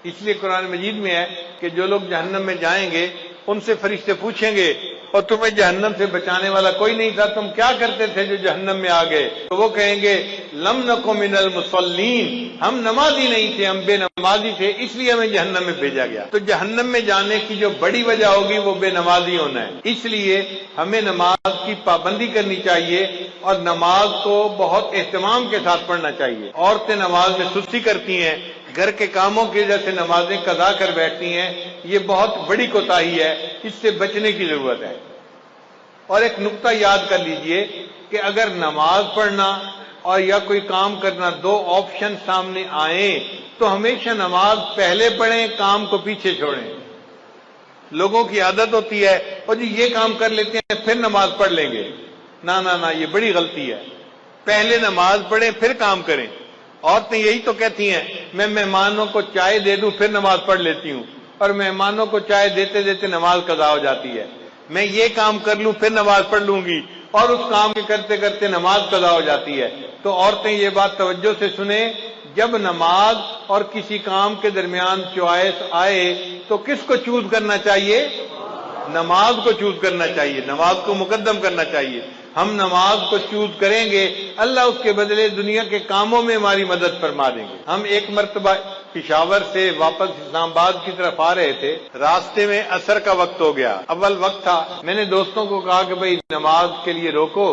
اس لیے قرآن مجید میں ہے کہ جو لوگ جہنم میں جائیں گے ان سے فرشتے پوچھیں گے اور تمہیں جہنم سے بچانے والا کوئی نہیں تھا، تم کیا کرتے تھے جو جہنم میں آ گئے؟ تو وہ کہیں گے لم نکو من المصلین، ہم نمازی نہیں تھے، ہم بے نمازی تھے، اس لیے ہمیں جہنم میں بھیجا گیا۔ تو جہنم میں جانے کی جو بڑی وجہ ہوگی وہ بے نمازی ہونا ہے۔ اس لیے ہمیں نماز کی پابندی کرنی چاہیے اور نماز کو بہت اہتمام کے ساتھ پڑھنا چاہیے۔ عورتیں نماز میں سستی کرتی ہیں، گھر کے کاموں کی وجہ سے نمازیں قضا کر بیٹھتی ہیں، یہ بہت بڑی کوتاہی ہے، اس سے بچنے کی ضرورت ہے۔ اور ایک نقطہ یاد کر لیجئے کہ اگر نماز پڑھنا اور یا کوئی کام کرنا دو آپشن سامنے آئیں تو ہمیشہ نماز پہلے پڑھیں، کام کو پیچھے چھوڑیں۔ لوگوں کی عادت ہوتی ہے اور جی یہ کام کر لیتے ہیں پھر نماز پڑھ لیں گے، نہ یہ بڑی غلطی ہے۔ پہلے نماز پڑھیں پھر کام کریں۔ عورتیں یہی تو کہتی ہیں میں مہمانوں کو چائے دے دوں پھر نماز پڑھ لیتی ہوں، اور مہمانوں کو چائے دیتے دیتے نماز قضا ہو جاتی ہے۔ میں یہ کام کر لوں پھر نماز پڑھ لوں گی، اور اس کام کے کرتے کرتے نماز قضا ہو جاتی ہے۔ تو عورتیں یہ بات توجہ سے سنیں، جب نماز اور کسی کام کے درمیان چوائس آئے تو کس کو چوز کرنا چاہیے؟ نماز کو چوز کرنا چاہیے، نماز کو مقدم کرنا چاہیے۔ ہم نماز کو چوز کریں گے، اللہ اس کے بدلے دنیا کے کاموں میں ہماری مدد فرما دیں گے۔ ہم ایک مرتبہ پشاور سے واپس اسلام آباد کی طرف آ رہے تھے، راستے میں عصر کا وقت ہو گیا، اول وقت تھا۔ میں نے دوستوں کو کہا کہ بھئی نماز کے لیے روکو،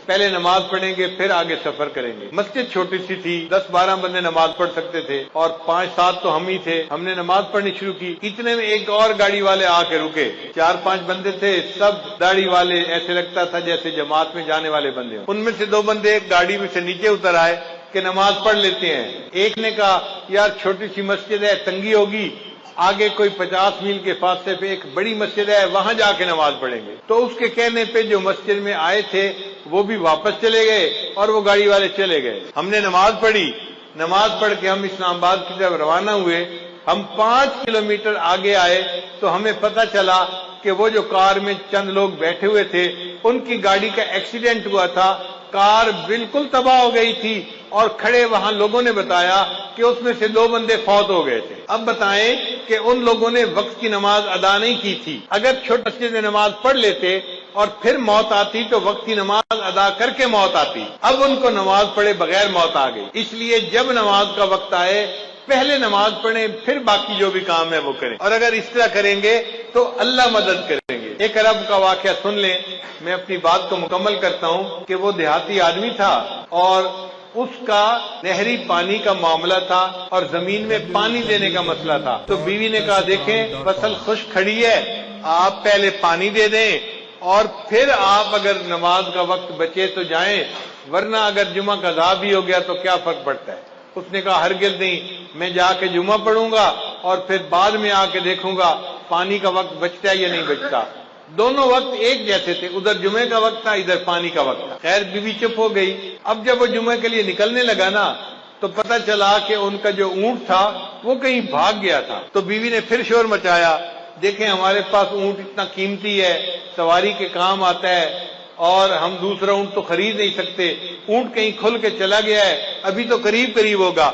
پہلے نماز پڑھیں گے پھر آگے سفر کریں گے۔ مسجد چھوٹی سی تھی، 10-12 بندے نماز پڑھ سکتے تھے اور 5-7 تو ہم ہی تھے۔ ہم نے نماز پڑھنی شروع کی، اتنے میں ایک اور گاڑی والے آ کے رکے۔ 4-5 بندے تھے، سب داڑھی والے، ایسے لگتا تھا جیسے جماعت میں جانے والے بندے ہوں۔ ان میں سے 2 بندے گاڑی میں سے نیچے اتر آئے کہ نماز پڑھ لیتے ہیں۔ ایک نے کہا یار چھوٹی سی مسجد ہے، تنگی ہوگی، آگے کوئی 50 میل کے فاصلے پہ ایک بڑی مسجد ہے، وہاں جا کے نماز پڑھیں گے۔ تو اس کے کہنے پہ جو مسجد میں آئے تھے وہ بھی واپس چلے گئے اور وہ گاڑی والے چلے گئے۔ ہم نے نماز پڑھی، نماز پڑھ کے ہم اسلام آباد کی طرف روانہ ہوئے۔ ہم 5 کلومیٹر آگے آئے تو ہمیں پتہ چلا کہ وہ جو کار میں چند لوگ بیٹھے ہوئے تھے ان کی گاڑی کا ایکسیڈنٹ ہوا تھا، کار بالکل تباہ ہو گئی تھی، اور کھڑے وہاں لوگوں نے بتایا کہ اس میں سے 2 بندے فوت ہو گئے تھے۔ اب بتائیں کہ ان لوگوں نے وقت کی نماز ادا نہیں کی تھی۔ اگر چھوٹے مسجد میں نماز پڑھ لیتے اور پھر موت آتی تو وقت کی نماز ادا کر کے موت آتی، اب ان کو نماز پڑھے بغیر موت آ گئی۔ اس لیے جب نماز کا وقت آئے پہلے نماز پڑھیں پھر باقی جو بھی کام ہے وہ کریں، اور اگر اس طرح کریں گے تو اللہ مدد کریں گے۔ ایک عرب کا واقعہ سن لیں، میں اپنی بات کو مکمل کرتا ہوں کہ وہ دیہاتی آدمی تھا اور اس کا نہری پانی کا معاملہ تھا اور زمین میں پانی دینے کا مسئلہ تھا۔ تو بیوی نے کہا دیکھیں فصل خشک کھڑی ہے، آپ پہلے پانی دے دیں اور پھر آپ اگر نماز کا وقت بچے تو جائیں، ورنہ اگر جمعہ کا قضا بھی ہو گیا تو کیا فرق پڑتا ہے؟ اس نے کہا ہرگز نہیں، میں جا کے جمعہ پڑھوں گا اور پھر بعد میں آ کے دیکھوں گا پانی کا وقت بچتا ہے یا نہیں بچتا۔ دونوں وقت ایک جیسے تھے، ادھر جمعے کا وقت تھا، ادھر پانی کا وقت تھا۔ خیر بیوی چپ ہو گئی۔ اب جب وہ جمعے کے لیے نکلنے لگا نا تو پتہ چلا کہ ان کا جو اونٹ تھا وہ کہیں بھاگ گیا تھا۔ تو بیوی نے پھر شور مچایا، دیکھیں ہمارے پاس اونٹ اتنا قیمتی ہے، سواری کے کام آتا ہے، اور ہم دوسرا اونٹ تو خرید نہیں سکتے، اونٹ کہیں کھل کے چلا گیا ہے، ابھی تو قریب ہوگا،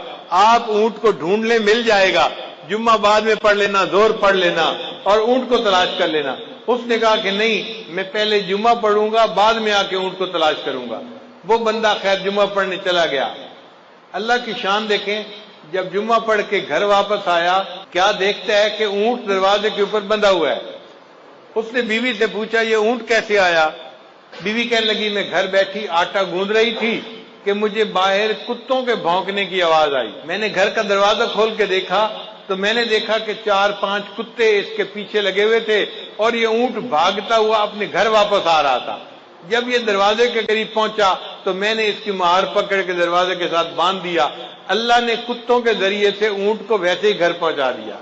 آپ اونٹ کو ڈھونڈ لیں مل جائے گا، جمعہ بعد میں پڑھ لینا، زور پڑھ لینا اور اونٹ کو تلاش کر لینا۔ اس نے کہا کہ نہیں، میں پہلے جمعہ پڑھوں گا بعد میں آ کے اونٹ کو تلاش کروں گا۔ وہ بندہ خیر جمعہ پڑھنے چلا گیا۔ اللہ کی شان دیکھیں، جب جمعہ پڑھ کے گھر واپس آیا کیا دیکھتا ہے کہ اونٹ دروازے کے اوپر بندھا ہوا ہے۔ اس نے بیوی سے پوچھا یہ اونٹ کیسے آیا؟ بیوی کہنے لگی میں گھر بیٹھی آٹا گوندھ رہی تھی کہ مجھے باہر کتوں کے بھونکنے کی آواز آئی، میں نے گھر کا دروازہ کھول کے دیکھا تو میں نے دیکھا کہ 4-5 کتے اس کے پیچھے لگے ہوئے تھے اور یہ اونٹ بھاگتا ہوا اپنے گھر واپس آ رہا تھا۔ جب یہ دروازے کے قریب پہنچا تو میں نے اس کی مہار پکڑ کے دروازے کے ساتھ باندھ دیا، اللہ نے کتوں کے ذریعے سے اونٹ کو ویسے ہی گھر پہنچا دیا۔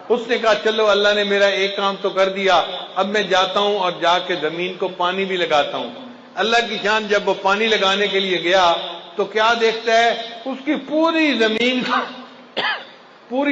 اس نے کہا چلو اللہ نے میرا ایک کام تو کر دیا، اب میں جاتا ہوں اور جا کے زمین کو پانی بھی لگاتا ہوں۔ اللہ کی شان جب وہ پانی لگانے کے لیے گیا تو کیا دیکھتا ہے، اس کی پوری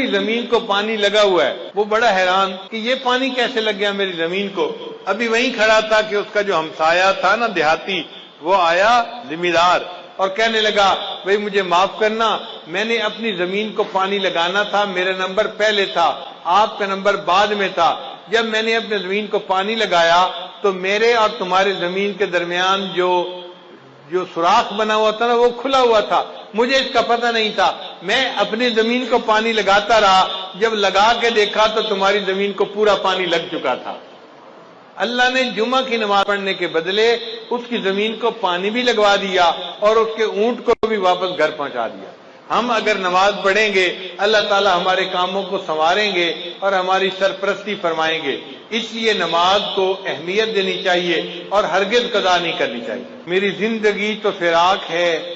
زمین کو پانی لگا ہوا ہے۔ وہ بڑا حیران کہ یہ پانی کیسے لگ گیا میری زمین کو۔ ابھی وہیں کھڑا تھا کہ اس کا جو ہمسایہ تھا نا دیہاتی، وہ آیا زمیندار اور کہنے لگا بھئی مجھے معاف کرنا، میں نے اپنی زمین کو پانی لگانا تھا، میرا نمبر پہلے تھا، آپ کا نمبر بعد میں تھا۔ جب میں نے اپنی زمین کو پانی لگایا تو میرے اور تمہارے زمین کے درمیان جو سوراخ بنا ہوا تھا نا وہ کھلا ہوا تھا، مجھے اس کا پتہ نہیں تھا، میں اپنی زمین کو پانی لگاتا رہا، جب لگا کے دیکھا تو تمہاری زمین کو پورا پانی لگ چکا تھا۔ اللہ نے جمعہ کی نماز پڑھنے کے بدلے اس کی زمین کو پانی بھی لگوا دیا اور اس کے اونٹ کو بھی واپس گھر پہنچا دیا۔ ہم اگر نماز پڑھیں گے اللہ تعالی ہمارے کاموں کو سنواریں گے اور ہماری سرپرستی فرمائیں گے، اس لیے نماز کو اہمیت دینی چاہیے اور ہرگز قضا نہیں کرنی چاہیے۔ میری زندگی تو فراق ہے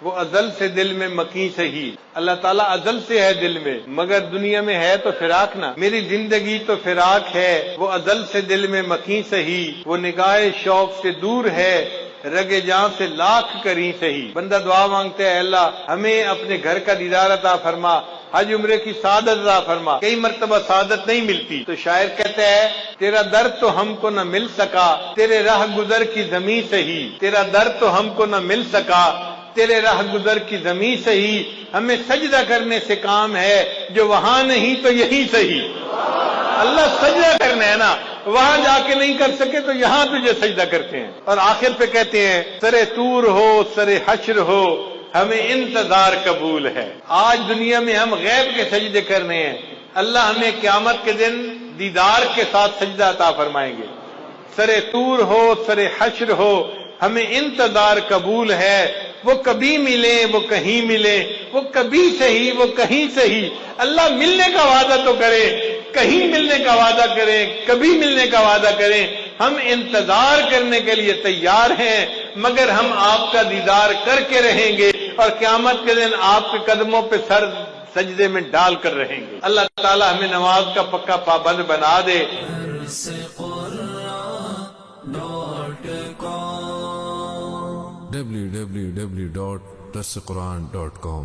وہ ازل سے دل میں مکیں سہی، اللہ تعالیٰ ازل سے ہے دل میں مگر دنیا میں ہے تو فراق نہ۔ میری زندگی تو فراق ہے وہ ازل سے دل میں مکیں سہی، وہ نگاہ شوق سے دور ہے رگے جاں سے لاکھ کریں سہی۔ بندہ دعا مانگتا ہے اللہ ہمیں اپنے گھر کا دیدار عطا فرما، حج عمرے کی سعادت عطا فرما۔ کئی مرتبہ سعادت نہیں ملتی تو شاعر کہتا ہے تیرا در تو ہم کو نہ مل سکا تیرے راہ گزر کی زمیں سہی، تیرا در تو ہم کو نہ مل سکا تیرے راہ گزر کی زمیں سہی، ہمیں سجدہ کرنے سے کام ہے جو وہاں نہیں تو یہیں سہی۔ اللہ سجدہ کرنا ہے نا، وہاں جا کے نہیں کر سکے تو یہاں تجھے سجدہ کرتے ہیں۔ اور آخر پہ کہتے ہیں سرے طور ہو سرے حشر ہو ہمیں انتظار قبول ہے۔ آج دنیا میں ہم غیب کے سجدے کرنے ہیں، اللہ ہمیں قیامت کے دن دیدار کے ساتھ سجدہ عطا فرمائیں گے۔ سرے طور ہو سرے حشر ہو ہمیں انتظار قبول ہے، وہ کبھی ملے وہ کہیں ملے، وہ کبھی صحیح وہ کہیں صحیح۔ اللہ ملنے کا وعدہ تو کرے، کہیں ملنے کا وعدہ کریں، کبھی ملنے کا وعدہ کریں، ہم انتظار کرنے کے لیے تیار ہیں مگر ہم آپ کا دیدار کر کے رہیں گے اور قیامت کے دن آپ کے قدموں پہ سر سجدے میں ڈال کر رہیں گے۔ اللہ تعالی ہمیں نماز کا پکا پابند بنا دے۔ www.darsequran.com